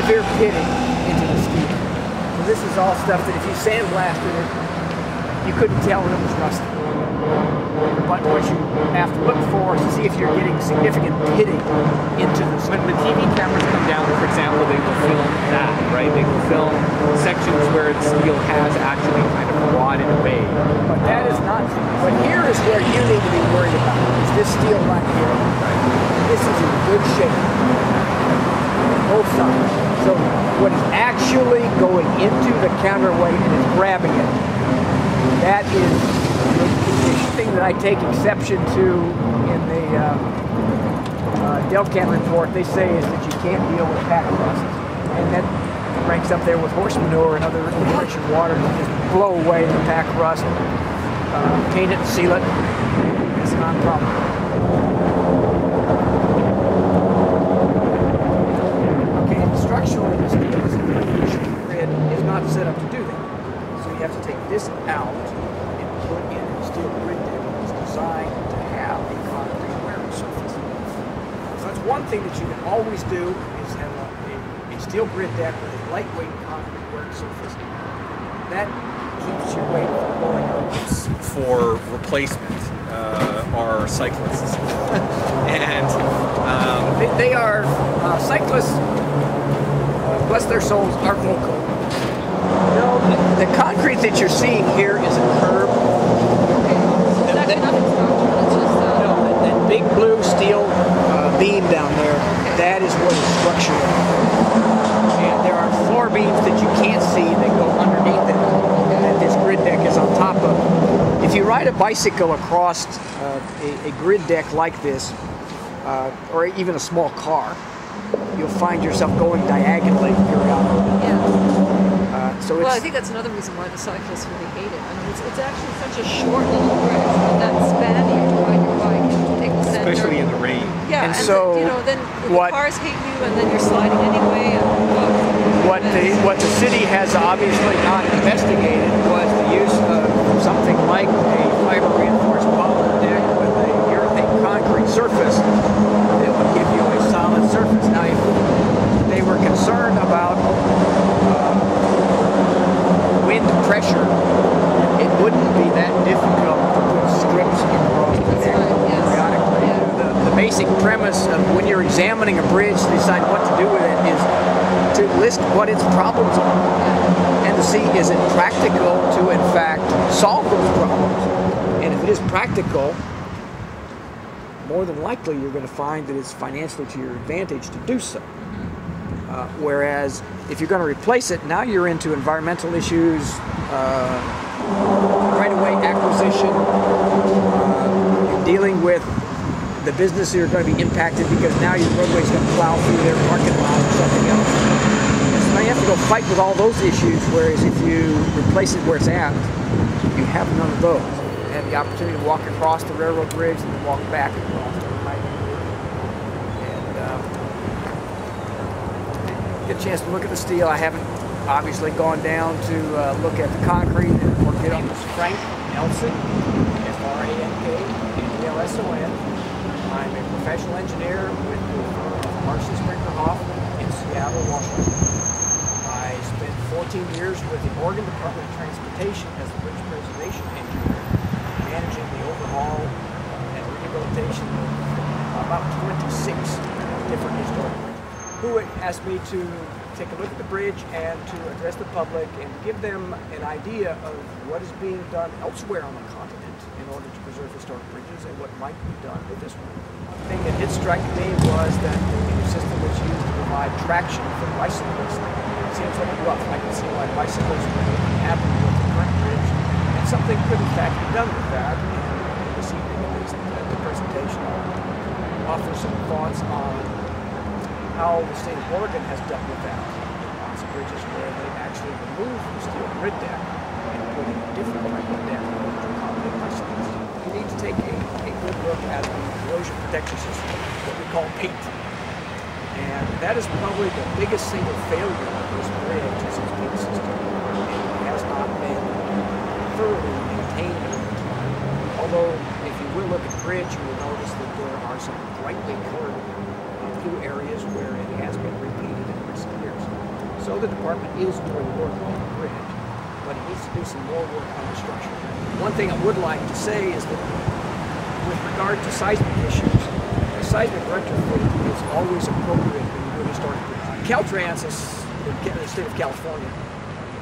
severe pitting into the steel. So this is all stuff that if you sandblasted it, you couldn't tell when it was rusty. But what you have to look for is to see if you're getting significant pitting into the steel. When the TV cameras come down, for example, they will film that, right? They will film sections where the steel has actually kind of rotted away. But that is not, but here is where you need to be worried about, is this steel right here. This is in good shape. Both sides. So what is actually going into the counterweight and is grabbing it, that is the thing that I take exception to in the Delcan report. They say is that you can't deal with pack rust, and that ranks up there with horse manure and other infiltration water to just blow away the pack rust, paint it, seal it. It's not a problem. Okay, structurally, this grid is not set up to do that. So you have to take this out and put in a steel grid deck that is designed to have a concrete wearing surface. So that's one thing that you can always do is have a steel grid deck with a lightweight concrete wearing surface. That keeps your weight from blowing up. For replacement are cyclists. And they are cyclists, bless their souls, are vocal. No, the concrete that you're seeing here is a curb. That big blue steel beam down there, that is what is structural. And there are floor beams that you can't see that go underneath it that this grid deck is on top of. If you ride a bicycle across a grid deck like this, or even a small car, you'll find yourself going diagonally periodically. Yeah. So well, I think that's another reason why the cyclists really hate it. I mean, it's actually such a short little bridge, but that span you have to ride your bike and take the center. especially in the rain. Yeah, and so you know, then the cars hate you, and then you're sliding anyway. And, what the city has obviously not investigated was the use of something like a fiber reinforced polymer deck with a urethane concrete surface that would give you a solid surface. Now, if they were concerned about wind pressure, it wouldn't be that difficult to put strips across the deck periodically. The basic premise of when you're examining a bridge to decide what to do with it is to list what its problems are and to see is it practical to in fact solve those problems. And if it is practical, more than likely you're going to find that it's financially to your advantage to do so. Whereas if you're going to replace it, now you're into environmental issues, right-of-way acquisition, you're dealing with the businesses that are going to be impacted because now your roadway's going to plow through their parking lot or something else. So now you have to go fight with all those issues, whereas if you replace it where it's at, you have none of those. You have the opportunity to walk across the railroad bridge and then walk back across it. Get a chance to look at the steel. I haven't obviously gone down to look at the concrete or get on this. Frank Nelson, F-R-A-N-K-N-E-L-S-O-N. I'm a professional engineer with the firm of Marcy Springerhoff in Seattle, Washington. I spent 14 years with the Oregon Department of Transportation as a bridge preservation engineer, managing the overhaul and rehabilitation of about 26 different historic bridges. Who asked me to take a look at the bridge and to address the public and give them an idea of what is being done elsewhere on the continent in order to preserve historic bridges and what might be done with this one. One thing that did strike me was that the system was used to provide traction for bicycles. It seems a little rough. I can see why bicycles would be happy with the current bridge, and something could in fact be done with that. And this evening, at least, the presentation will offer some thoughts on how the state of Oregon has dealt with that on some bridges where they actually removed the steel grid deck and put in a different type of deck in order to accommodate bicycles. You need to take a good look at the erosion protection system, what we call PAIT. And that is probably the biggest single failure of this bridge is its PAIT system. It has not been thoroughly maintained over time. Although, if you will look at the bridge, you will notice that there are some brightly colored blue areas where it has been repainted in recent years. So the department is doing work on the bridge, but it needs to do some more work on the structure. One thing I would like to say is that with regard to seismic issues, the seismic retrofit is always appropriate when you really start a bridge. Caltrans, the state of California,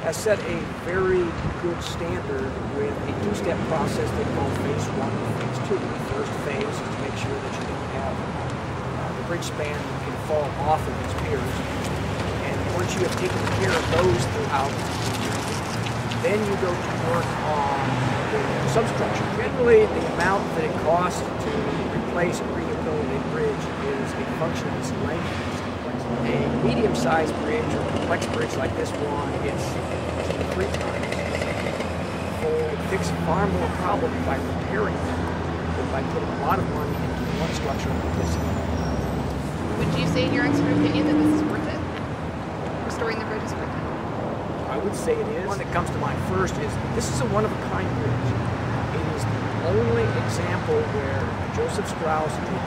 has set a very good standard with a two-step process they call phase 1 and phase 2. The first phase is to make sure that you don't have the bridge span that can fall off of its piers. And once you have taken care of those throughout, then you go to work on the substructure. Generally, the amount that it costs to replace and rehabilitate a bridge is a function of its length. A medium-sized bridge or complex bridge like this one is 3 times. It fixes far more problems by repairing them than by putting a lot of money into one structure like this. Would you say, in your expert opinion, that this is worth it? Restoring the bridge is worth it? I would say it is. One that comes to mind first is this is a one-of-a-kind bridge. It is the only example where Joseph Strauss did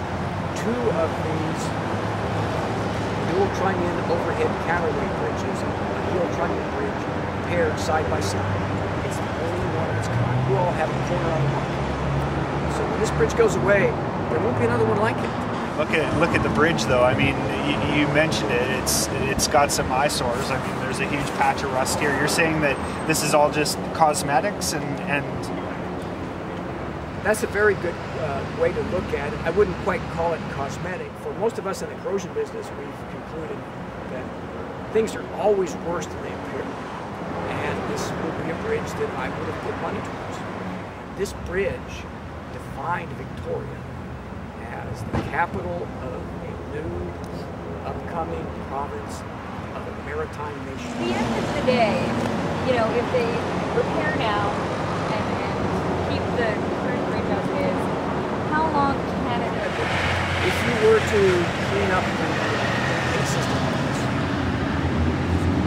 2 of these dual trunnion overhead counterweight bridges, a heel trunnion bridge paired side by side. It's the only one of its kind. You all have a corner on the market. So when this bridge goes away, there won't be another one like it. Look at the bridge, though. I mean, you mentioned it. It's got some eyesores. I mean, there's a huge patch of rust here. You're saying that this is all just cosmetics, and that's a very good way to look at it. I wouldn't quite call it cosmetic. For most of us in the corrosion business, we've concluded that things are always worse than they appear. And this would be a bridge that I would have put money towards. This bridge defined Victoria as the capital of a new, upcoming province of a maritime nation. At the end of the day, you know, if they repair now and keep the current bridge as is, how long can it be? If you were to clean up the paint system,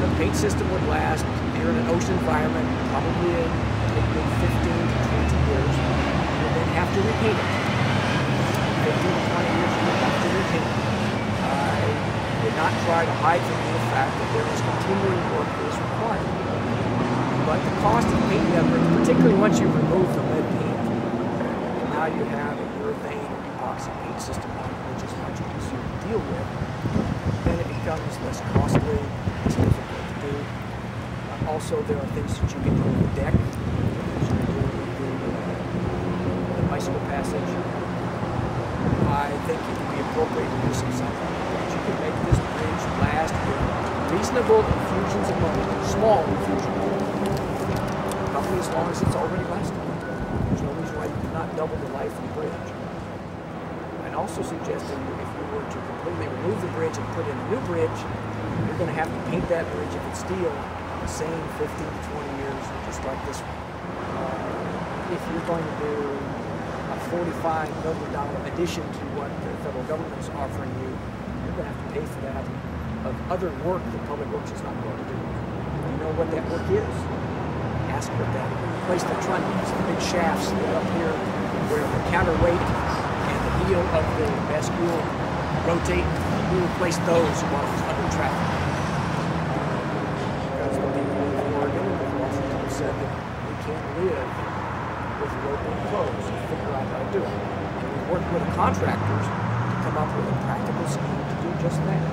the paint system would last, you're in an ocean environment, probably a good 15 to 20 years. You would then have to repaint it. 15 to 20 years, you would have to repaint it. I would not try to hide from you the fact that there is continuing work that is required. But the cost of painting that bridge, particularly once you remove the lead paint, and now you have a urethane or epoxy paint system on it, which is much easier to deal with, then it becomes less costly, less difficult to do. Also, there are things that you can do on the deck, as you do the bicycle passage. I think it would be appropriate to do some something that you can make this bridge last with reasonable infusions of money, small infusions of money, probably as long as it's already lasted. There's no reason why you could not double the life of the bridge. I'd also suggest that if you were to completely remove the bridge and put in a new bridge, you're going to have to paint that bridge, if it's steel, the same 15 to 20 years, just like this one. If you're going to do a $45 million addition to what the federal government is offering you, you're going to have to pay for that of other work that Public Works is not going to do. You know what that work is? Ask what that is. Replace the trunnions, the big shafts that are up here where the counterweight and the heel of the bascule rotate. We replace those while it's under traffic. Because the people who are dealing with Washington said that we can't live with local clothes and figure out how to do it. And we work with contractors to come up with a practical scheme to do just that.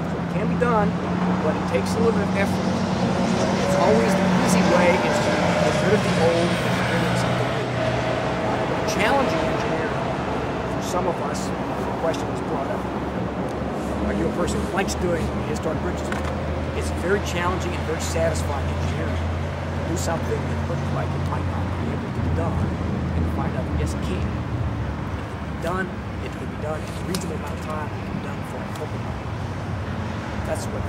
So it can be done, but it takes a little bit of effort. It's always the easy way is to get rid of the old and bring in something new. The challenging engineering for some of us, the question was brought up, are you a person who likes doing historic bridges? It's very challenging and very satisfying engineering to do something that looks like it might not be able to be done and find out that yes, it can. It can be done, it can be done in a reasonable amount of time, it can be done for a couple of months. That's what